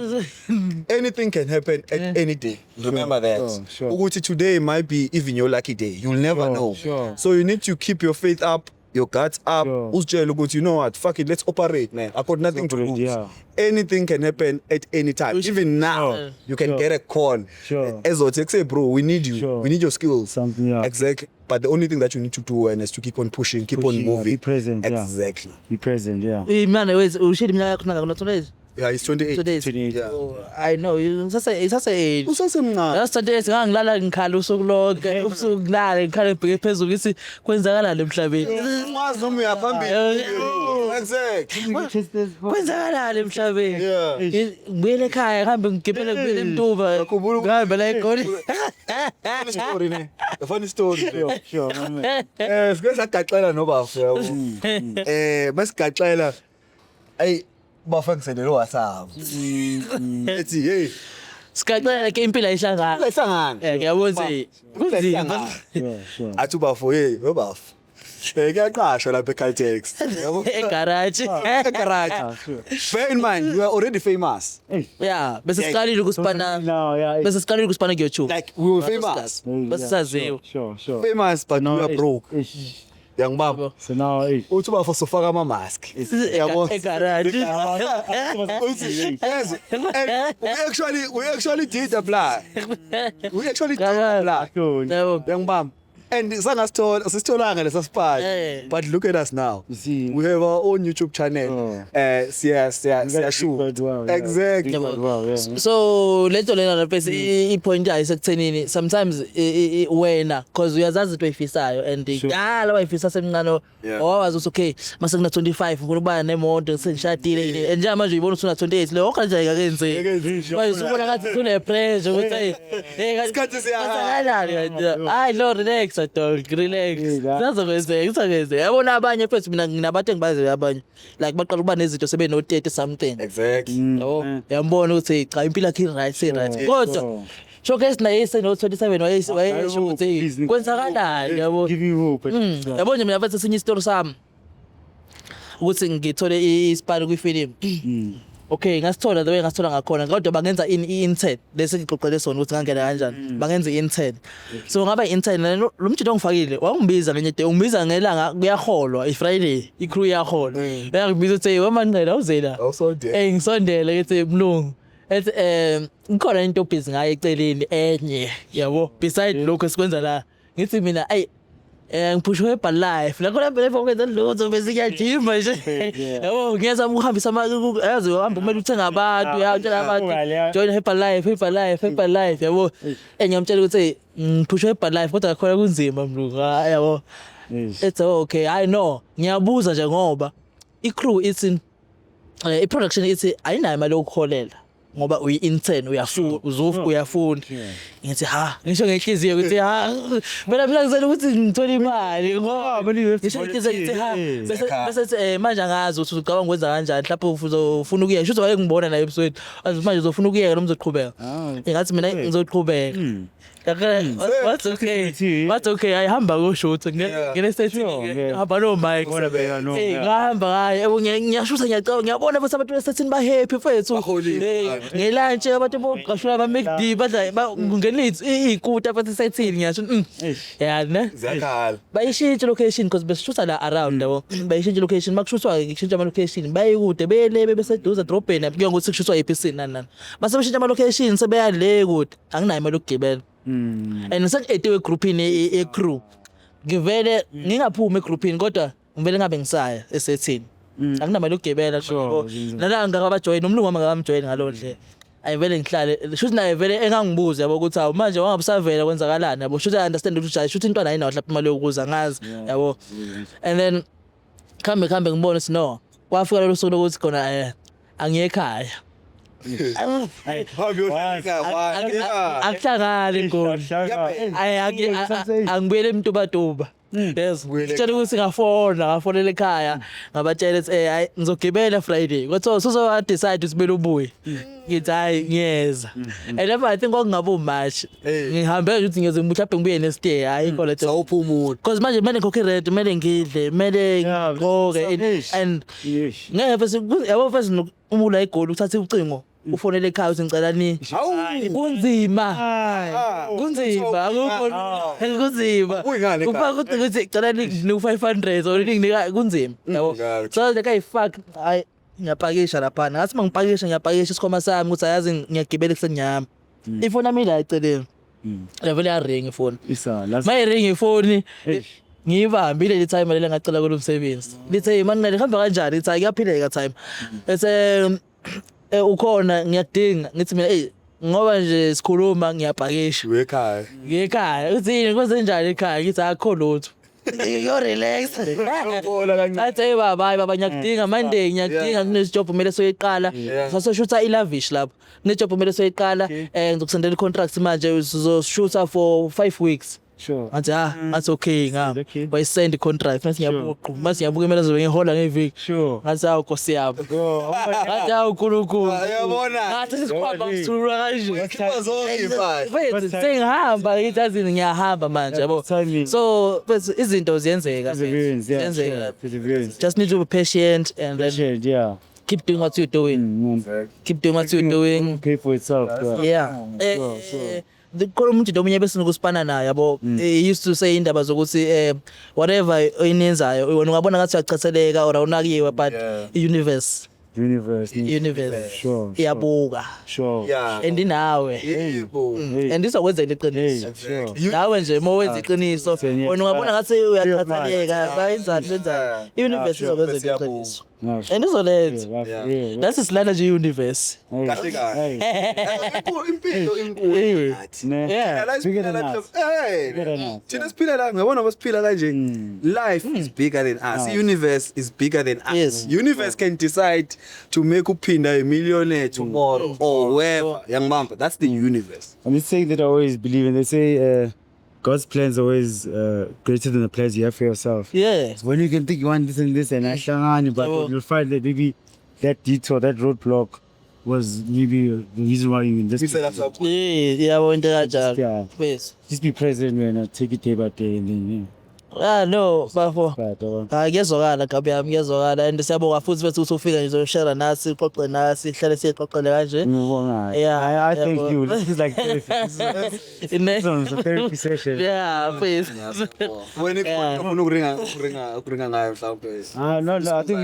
anything can happen at any day. Remember that. Sure. Ukuthi today might be even your lucky day. You'll never know. Sure. So you need to keep your faith up, your guts up. Sure. Uzitshele ukuthi you know what, fuck it, let's operate, man. I got nothing to Operate, lose. yeah. Anything can happen at any time. Even now, Sure. you can Sure. get a call. Sure. Ezothi say, bro, we need you. Sure. We need your skills. Something, yeah. Exactly. But the only thing that you need to do is to keep on pushing, keep Pushing, on yeah, moving. be present, yeah. Exactly. Be present, yeah. Manje wezi ushidi minyaka yakho nanga 28. Yeah, it's 28. 28. Yeah. Oh, I know you sase Usasemncane. Last day ngangilala ngikhala usuku lonke ubusuku ngilala ngikhala ebheke phezulu ngithi kwenzakalani emhlabeni Ungazi noma uyaphambili. Exactly. kwenzakalani emhlabeni Yeah. ngibuyele ekhaya ngihambe ngigibele ngibuyele eMtuba ngihambe la eGoli Funny story ne. A funny story. Sure, my man. Sike sagaxela nobafu yabo. Basigaxela ay bafa ngisenele WhatsApp. Ethi hey, sikacela ke impilo ayihlangana lehlangana. ngiyabona kunzima Sure. Athi bafu hey, nobafu. Kuyaqashwa lapha eCaltex. Yabo. egarage Egarage. Sure. Bear in mind, you are already famous. yeah bese siqalile ukusipana No, yeah. bese siqalile ukusipana ku-YouTube Like we were famous. bese saziwa Sure. Famous but No, we are broke. Yangibamba. So now, hey. Uthi bafu sofaka ama mask. Yabo. egarage Yes, and we actually did apply. We actually did apply. Cool. yabo Yangibamba. And sisitholanga lesa Eh. spot. But look at us now. You see. We have our own YouTube channel. Siyashoot. Well, yeah. Exactly. Well, yeah. so lento lena lapha ipoint yayo sekuthenini sometimes wena cause uyazazi into oyifisayo and ngala wayifisa semncane Yeah. owazi ukuthi okay mase kuna 25 ngifuna ukuba nemoto sengishadile and nje manje uyibona ukuthi una 28 leyo kanjani akenzeki manje usubona ngathi kune pressure ukuthi hey Isikhathi siyahamba. kanjani hayi lo relax dog relax sazokwenzeka yabona abanye futhi mina nginabantu engibaziyo abanye like baqala ukuba nezinto sebe no 30 something Exactly. yabo yambona ukuthi cha impilo yakhe right kodwa showcase naye no 27 wayesho ukuthi kwenzakalani yabo Give you hope. yabo nje mina bathi sinye story sami ukuthi ngithole ispani kwifilimu okay ngasithola the way ngasithola ngakhona kodwa bangenza i-intern lesi ngixoxele sona ukuthi ngangena kanjani bangenza i-intern so ngaba i-intern lo mjito ongifakile wangibiza ngenye day ungibiza ngelanga kuyaholwa i-Friday i-crew yaholwa yangibiza uthi wamanqela uzela Awusondele. ngisondele ethi mlungu ethi ngikhona into busy ngaye eceleni enye yabo beside lokho esikwenza la ngithi mina ayi ngiphushwe Herbal Life lakho lapho lapho kwenza lutho bese ngiyajima nje yabo ngiyazama ukuhambisa yazi uhamba kumele uthenga abantu uyatshela abantu join Herbal Life yabo ngiyamtshela ukuthi ngiphushwe Herbal Life kodwa khona kunzima mlungu yabo it's okay I know ngiyabuza nje ngoba i-crew ithi i-production ithi ayinayo imali yokukholela ngoba uyi-intern uyafunda ngithi ngisho ngenhliziyo ukuthi mina phela ngizela ukuthi ngithola imali ngoba ngisho ngenhliziyo ngithi bese manje angazi ukuthi ucabanga ukwenza kanjani mhlawumbe uzofuna ukuyeka shuthi wayengibona la episode manje uzofuna ukuyeka noma uzoqhubeka ngathi mina ngizoqhubeka what's okay ayihamba kushoot ngene stage hamba no mic ngihamba hayi ngiyashutha ngiyacaba ngiyabona bese abantu besetini ba happy mfethu ngelunch abantu boqashula ba McD badla ngelithi ikuta bathi setini ngiyasho yana Zakhala. bayishintshe location because besishutha la around yabo bayishintshe location makushuthwa ngishintsha ama location bayikude beyelebe beseduze drobheni kuya ngokuthi kushuthwa ePC nani mase beshintsha ama location sebeyale kude anginayo imali yokugibela and sengiediwe groupini e-crew ngivele ngingaphumi egroupini kodwa ngivele ngabe ngisaya esethini akunamali yokugibela nala ngakabajoin nomlungu wami ngakamjoin ngalondle ayivele ngihlale shuthi naye vele engangibuza yabo ukuthi awu manje wangabusavela kwenzakalani yabo shuthi I understand ukuthi shuthi intwana ayinawo lapha imali yokuza ngazi yabo and then khambe ngibona ukuthi no kwafika lo suku lokuthi khona angiye ekhaya Akuhlangani ngoni. Angibuyele emntubatuba. Yes. Ngitshela ukuthi ngafonela ekhaya ngabatshela ukuthi hayi ngizogibela Friday. Kwathi so decide ukuthi kumele ubuye. Ngithi hayi ngiyeza. And then I think kwakungaba uMarch. Ngihambe nje ukuthi ngiyeze mhlawumbe ngibuye next day hayi khona lethe Sawuphumula. Because manje kumele ngikhokhe rent, kumele ngidle, kumele ngigqoke and ngeke bese yabo bese umula igoli uthathe ucingo. Ufonele ekhaya uthi ngicela ni kunzima akukho kunzima ufaka ukuthi ngicela ni 500 or ninginika kunzima yabo so like fuck hayi ngiyapakisha lapha ngathi mangipakisha ngiyapakisha isikhoma sami ukuthi ayazi ngiyagibela kusenyama ifoni yami la eceleni level ya ring ifoni my ring ifoni ngiyibambile le time le ngacela kulo msebenzi lithe man ngihamba kanjani lithi kuyaphileka time ese ukhona ngiyadinga ngithi mina ngoba nje sikhuluma ngiyapakisha ngekhaya uthini kwenzenjani ekhaya ngithi akho lutho yo relax athi baba ngiyakudinga Monday ngiyakudinga kunejob kumele soyiqala sasoshuta ilavish lapho kunejob kumele soyiqala ngizokusendela icontract manje uzoshuta for 5 weeks. Sure. That's okay ngam. But send the contract. Mase ngiyabuka imali zobe ngihola ngeviki. Sure. Ngathi awukosi yabo. Ngathi awunkulunkulu. Yabona. Ngathi sikwaba kuthulwa kanje. Zonke Sengihamba ngithi ngiyahamba manje yabo. So bese izinto ziyenzeka. Just need to be patient and then keep doing what you're doing. Keep doing what you're doing. Pay for itself. Yeah. Khona umuntu domunye bese nokusipana naye yabo he used to say indaba zokuthi whatever oyenzayo wena ungabona ngathi uyachatheleka or awunakiwe but universe Sure. iyabuka and nawe and izokwenzela iqiniso nawe nje mowenza iqiniso wena ungabona ngathi uyachatheleka bayenzani universe izokwenzela iqiniso and izoletha that's isilana nje universe impilo inkulu thina siphila la ngiyabona basiphila kanje life is bigger than us universe is bigger than us universe can decide to make uphinda a millionaire tomorrow or wherever yangibamba that's the universe. I'm just saying that I always believe in they say God's plans are always greater than the plans you have for yourself. Yeah. So when you can think you want this and this and but you'll find that maybe that detour, that roadblock was maybe the reason why you in this. Yeah. Just be present man, take it day by day and then no bafo ngiyezwakala gabi yami ngiyezwakala and siyabonga futhi bese usufika nje uzoshare nasi iqoqe nasi ihlale siqoqele kanje yeah I thank you this is like therapy this is a therapy session please when ufuna ukuringa ngayo mhlawumbe no I think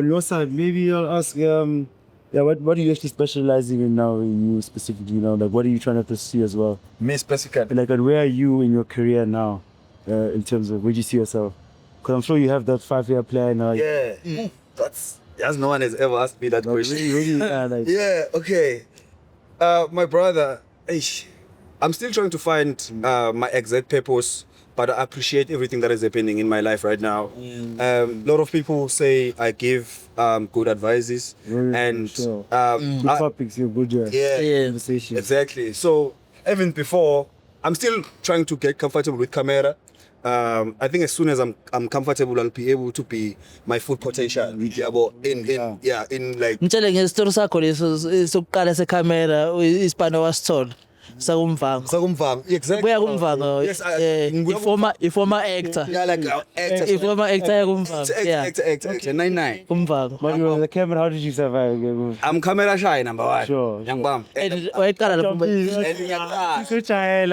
no sir maybe I'll ask what are you actually specializing in now in you specifically like what are you trying to pursue as well me specifically like where are you in your career now in terms of where do you see yourself? Because I'm sure you have that 5-year plan. That's no one has ever asked me that question. Really, yeah, okay. My brother, I'm still trying to find my exact purpose, but I appreciate everything that is happening in my life right now. A lot of people say I give good advices and good topics, you're good conversation. Exactly. So even before, I'm still trying to get comfortable with camera. I think as soon as I'm comfortable, I'll be able to be my full potential. In like. Ngitshele ngestory sakho leso sokuqala secamera isipano wasithola sakumvanga exactly buya kumvanga former actor like actor former actor yakumvanga actor 99 kumvanga but you on the camera how did you survive I'm camera shy number 1 sure yangibamba wayiqala lapho I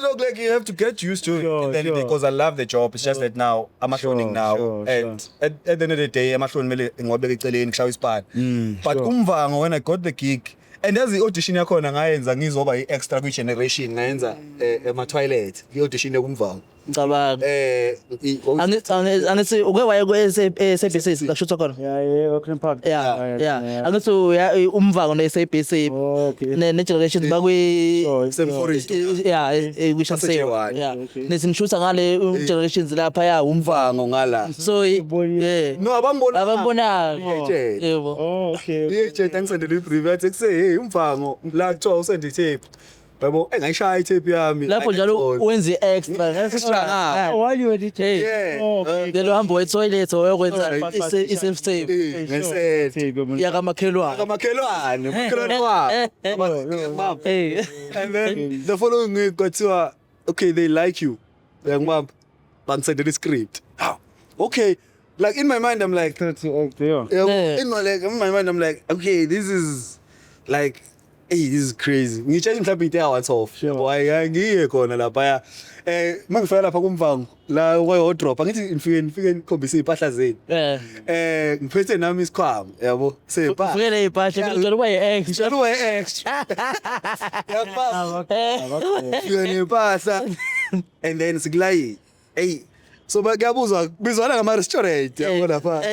look like you have to get used to it then because I love the job it's just that now I'm shooting now and at the end of the day I'm shooting mele ngobeka eceleni ngishawa isipani but kumvanga when I got the gig and as the audition yakhona ngayenza ngizoba i-extra kwi-generation ngayenza ema-toilet i-audition yokumvanga Ngicabanga. Angithi uke waye ku-SABC la kushuthwa khona. Yeah, Auckland Park. Yeah. Angithi umvako ne-SABC ne-generations Same forest. kusho same. Yeah. Nesinishutha ngale generations lapha ya Umvango ngala. so No abambona yebo. Oh, okay. Yetshe ngisendele i-private ekuse hey umvango la kuthiwa usende tape. Yabo engayishaya i-tape yami. Lapho njalo wenza i-extra ngasishanga. Why you edit? Hey. Okay. Lelo hambo we-toilet oyokwenza i-self save Ngesethe. yakamakhelwane. Makhelwane wabo. Hey. And then the following week kwathiwa okay they like you. Ngibamba bangisendele i-script. Okay. Like in my mind I'm like Yeah. in my mind I'm like okay this is like hey this is crazy ngitshe mhlawumbe into yawa off why ngiye khona lapha mangifika lapha kumvango la wardrobe ngithi ngifike ngikhombisa impahla zeni ngiphethe nami isikhwama yabo sepa Vele ipahla ngicela ube yi-extra. ngishalo extra yabo ngifike nempahla and then sikulayi hey so bakuyabuzwa bizwana ngama-restaurant yabo lapha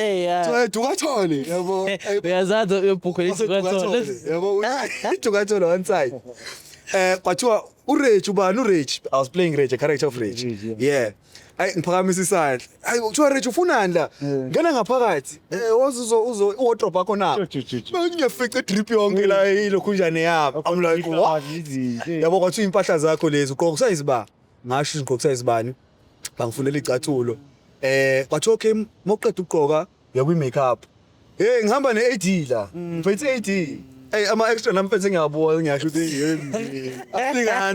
so edukathole yabo uyazazi uyobhukha isikathole. yabo edukathole one side kwathiwa uRage ubani uRage I was playing Rage a character of Rage yeah ayi ngiphakamisa isandla ayi kuthiwa Rage ufunani la ngena ngaphakathi uzo wardrobe yakho na ngiyafica drip yonke la ilokhu njani yabo I'm like what yabo kwathiwa impahla zakho lezi uqoqa size ba ngasho uqoqa size bani bangifunela icathulo kwathi okay moqeda ukugqoka yakwi makeup hey ngihamba ne-AD la ngiphethe AD hey ama extra nami mfethu ngiyabona ngiyasho ukuthi afika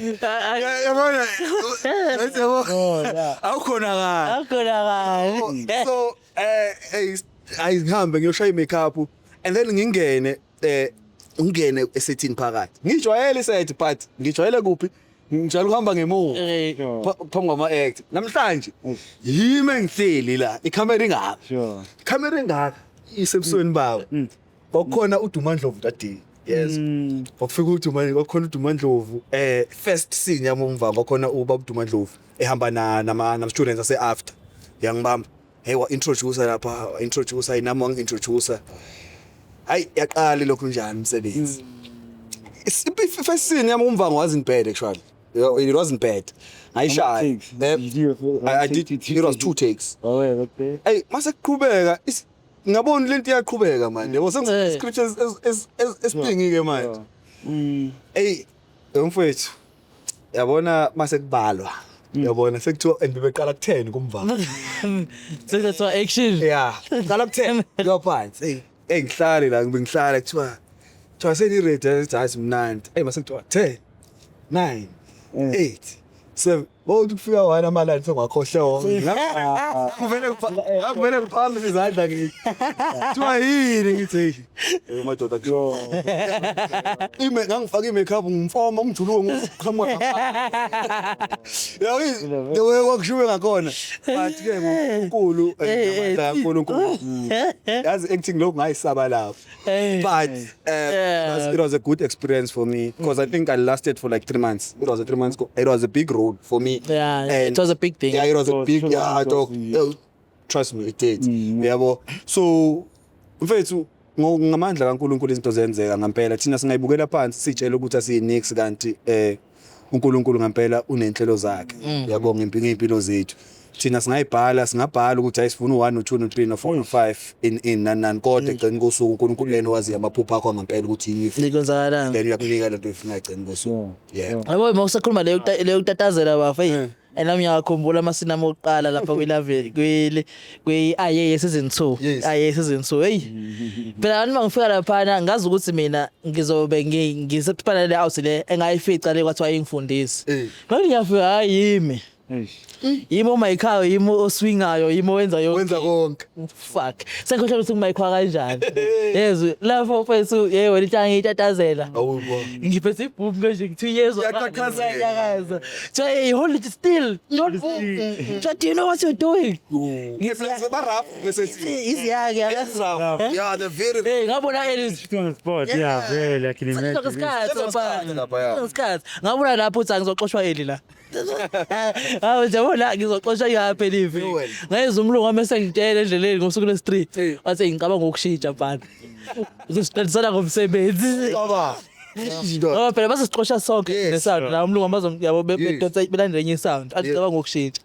phela yabona awukhona ka so hey ngihambe ngiyoshaya i-makeup and then ngingene esethini phakathi ngijwayele isethi but ngijwayele kuphi ngijwayele ukuhamba ngemuva phambi kwama-act namhlanje yimi engihleli la ikhamera ingaka ikhamera engaka isebusweni bawo kwakukhona uDumandlovu that yes kwakufika kwakukhona uDumandlovu first scene yami umva kwakukhona ubaba uDumandlovu ehamba nama-students ase-after yangibamba hey wa-introducer lapha wa-introducer inami wangi-introducer hayi yaqala lokhu njani umsebenzi first scene yami umva wasn't bad actually it wasn't bad ngayishaya I did it was 2 takes Okay. hey mase kuqhubeka ngabona lento iyaqhubeka manje yabo senze scriptures esiphingi-ke manje hey mfowethu yabona mase kubalwa yabona sekuthiwa and bebeqala ku-10 kumva sekuthiwa action. yeah qala ku-10 kuyophansi hey ngihlale la ngihlala kuthiwa seni-ready hayi mnandi hey mase kuthiwa 10 9 8 7 Wonke kufika 1 amalani sengwakhohla kuvele ngiphambe izandla ngithi kuthiwa yini ngithi madoda ngangifaka i-makeup ngimfoma umjuluko ngiqhamuka yazi the way kwakushiwe ngakhona but-ke ngunkulu namandla kaNkulunkulu yazi acting lokhu ngayisaba lapho but it was a good experience for me because I think I lasted for like 3 months. It was a big role for me. Yeah, it was a big thing. Yeah, it was a big trust me it did. Yabo. So mfethu ngamandla kaNkulunkulu izinto zenzeka ngempela thina singayibukela phansi sitshela ukuthi asiyinix kanti uNkulunkulu ngempela unenhlelo zakhe. Yabo ngempilo zethu. Thina singabhala ukuthi ayisifuna u1 no2 no3 no4 no5 in nani kodwa egcina kosuku uNkulunkulu yena wazi amaphupho akho ngempela ukuthi yini Likonzakalana. then uyakunika lento efuna egcina kosuku yeah Yabo mawusakhuluma leyo kutatazela bafa nami ngiyakhumbula amasini ami oqala lapha kwi-level kwi-IA season 2 IA season 2 hey phela nami ngifika lapha ngazi ukuthi mina ngizobe ngisephanele house le engayifica le kwathiwa ingifundisi manje ngiyafika hayi yimi yimo mayikhayo yimo oswingayo yimo wenza wenza konke fuck sengikhohlwa ukuthi kumayikwa kanjani yezwe lapho mfethu wena ithangi itatazela awubo ngiphethe ibhuku nje 2 years yakaza so hey hold it still not so do you know what you're doing baraf bese iziyake yeah the very hey ngabona Ellis on the spot vele akini isikhathi ngabona lapho uthi ngizoxoshwa Eli la hawu jabona ngizoxoshwa ihaphe live ngayizwa umlungu amese ngitshela endleleni ngosuku le-3 wathi ngicabanga ukushintsha mfana uzosidalisana ngomsebenzi oh phela basixoxa sonke nesound la umlungu amazomyabo bedonsa belandela enye sound athi ngicabanga ukushintsha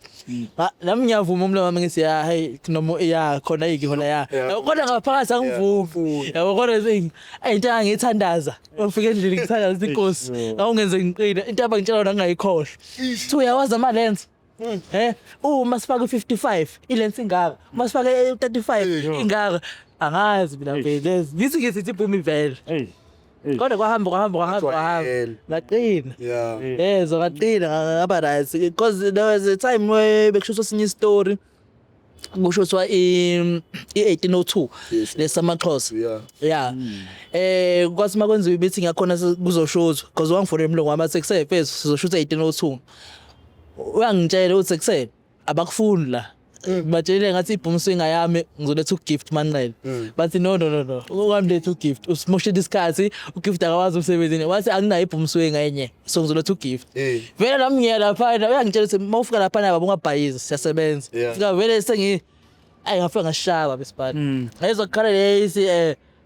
nami ngiyavuma umlungu wami ngithi ya hey noma ya khona yiki khona ya kodwa ngaphakathi angivumi yabo kodwa into angiyithandaza ufike endlini ngithandaza inkosi awungenze ngiqine into abangitshela yona ngingayikhohlwa so uyawazi ama lens uma sifaka 55 ilens ingaka uma sifaka 35 ingaka angazi mina phela ngithi iphuma ivele kodwa kwahamba ngaqina yezo ngaqina ngaba right because there was a time where bekusho sinye story kusho i1802 lesamaXhosa yeah kwathi makwenziwa ibithi ngakhona kuzoshutha because wangifona emlungu wami athi kusefezo sizoshutha 1802 uyangitshela uthi kusele abakufuni la batshele ngathi ibhoom swinga yami ngizoletha ugift manqele bathi no ungamletha ugift usimoshe isikhathi ugift akawazi umsebenzini wathi anginayo ibhoom swinga enye so ngizoletha ugift vele nami ngiya lapha uyangitshela ukuthi mawufika lapha naba ungabhayizi siyasebenza fika vele ngafika ngashaba besipani ayizokhala lesi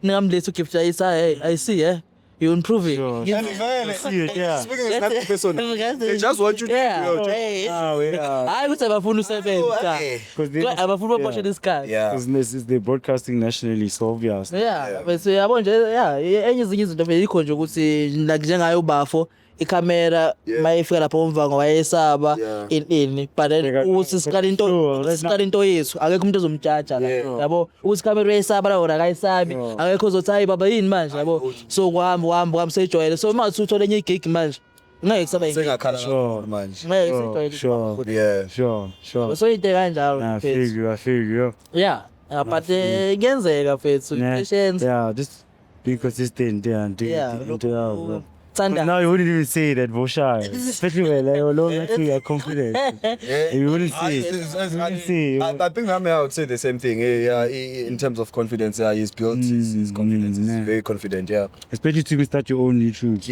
ningamletha ugift ayisa I see you improving speaking as that person they just want you to hayi ukuthi abafuna usebenza abafuna uposhe isikhathi business is the broadcasting nationally so obvious bese yabo nje enye izinto izinto vele ikho nje ukuthi njengayo ubafo ikamera mayifika lapho umvango wayesaba ini but then uthi sikala into yethu akekho umuntu ozomjaja la yabo uthi camera yesaba la wona akayisabi akekho uzothi hayi baba yini manje yabo so kuhamba sejwayele so manje uthola enye gig manje ngeke kusaba yini sengakhala manje sure so into kanjalo I feel you but kuyenzeka mfethu patience just be consistent and do Now you wouldn't even say that, Bosha. Especially when you're alone, you are confident. You wouldn't say. I think I would say the same thing. In terms of confidence, he's built his confidence. He's very confident. Especially to start your own YouTube.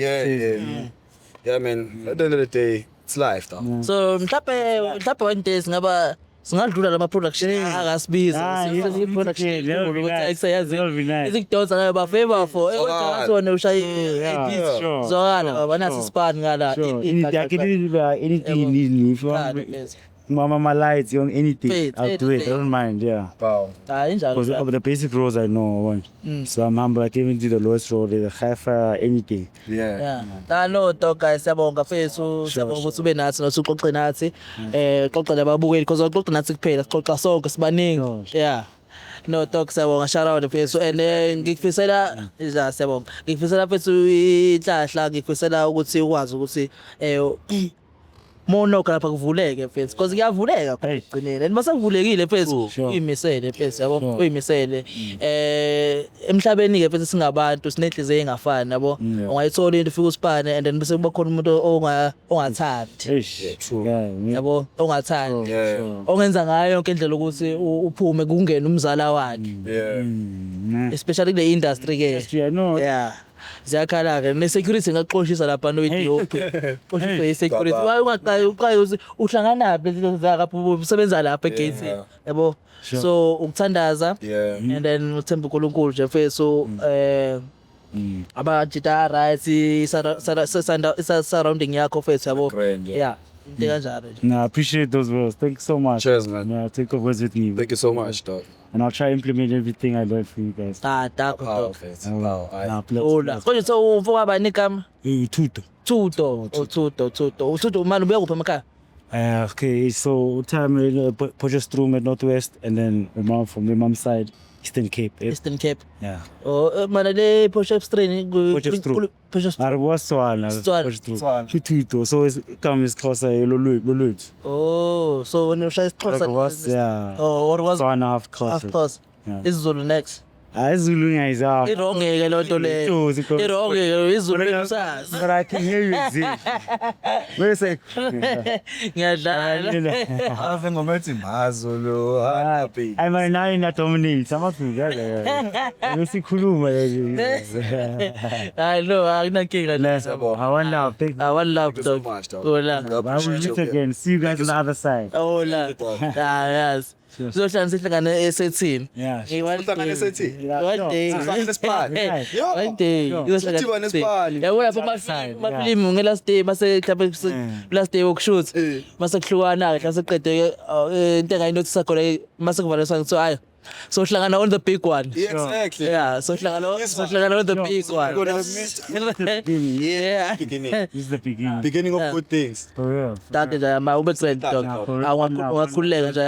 Yeah, man. At the end of the day, it's life, though. So, mhlawumbe one day singadlula lama production akasibiza sifuna i-production ukuthi esayazi izidonsa ngayo bafeva for ekwenzakasona ushaya zona banasi span ngala anything my lights on anything I'll do it. I don't mind. Wow. Because of the basic roles I know. So I'm humble. I can even do the lowest role, the high anything. No talk guys siyabonga mfethu siyabonga ukuthi ube nathi nosuxoxe nathi xoxa nababukeli because xoxa nathi kuphela sixoxa sonke sibaningi no talk siyabonga shout out mfethu and ngikufisela siyabonga ngikufisela mfethu inhlahla ngikufisela ukuthi ukwazi ukuthi mono lapha kuvuleke mfethu because kuyavuleka egcineni and masakuvulekile mfethu uyimisele mfethu yabo uyimisele emhlabeni ke mfethu singabantu sinenhliziyo engafani yabo ungayithola into ufika usipane and then bese kuba khona umuntu ongathandi yabo ongathandi ongenza ngayo yonke indlela ukuthi uphume kungena umzala wakhe especially kule industry ke ziyakhala ke ne-security ngaxoshisa lapha no-DOP qoshisa i-security ungaqayi uhlangana naphi zakapho usebenza lapha egate yabo so ukuthandaza and then uthemba uNkulunkulu nje mfethu abajita right surrounding yakho mfethu yabo into kanjalo nje. I appreciate those words. Thank you so much. Cheers, man. Take the words with me. Thank you so much, dog. And I'll try to implement everything I learned from you guys. Tako. Konje so uvuka bani igama? Tuto. Tuto manje ubuya kuphi emakhaya? Okay, so time Potchefstroom at Northwest, and then my mom from my mom's side, Eastern Cape. Eastern Cape. Yeah. Oh, mana le Potchefstroom. Potchefstroom. Potchefstroom. Arwaswana. Setswana. Potchefstroom. So it's comes closer Lulu. Oh, so when you say Xhosa. Yeah. Oh, what was Setswana half half closer. course? Yeah. IsiZulu next. Zulu is out. Ironge ke lo nto le. Ironge isiZulu sazi. But I can hear you exist. Where is it? Ngiyadlala. ave ngoma ethi mazulu happy I'm a nine at dominate. I'm not going sikhuluma I know, akunankinga lezo. I want love. I want love Thank you so dog. much, dog. Hola. I will meet again. See you guys on the other side. Hola. Yes. Sizohlala sihlangane esethini. Yeah. Sihlangane esethini? One day. Sihlangane esipali? Yo. One day. Sizohlangana esipali. Yabona mafilimu ngelast day mase last day wokushoot. Mase kuhlukana ke seqede into engayinothisa khona mase kuvaleswa ngithi hayi. So hlangana on the big one. Exactly. Yeah, so hlangana on the big one. Yeah. Beginning. This is the beginning. Beginning of good things. For real. That is my ubexent dog. Awakhuleka nje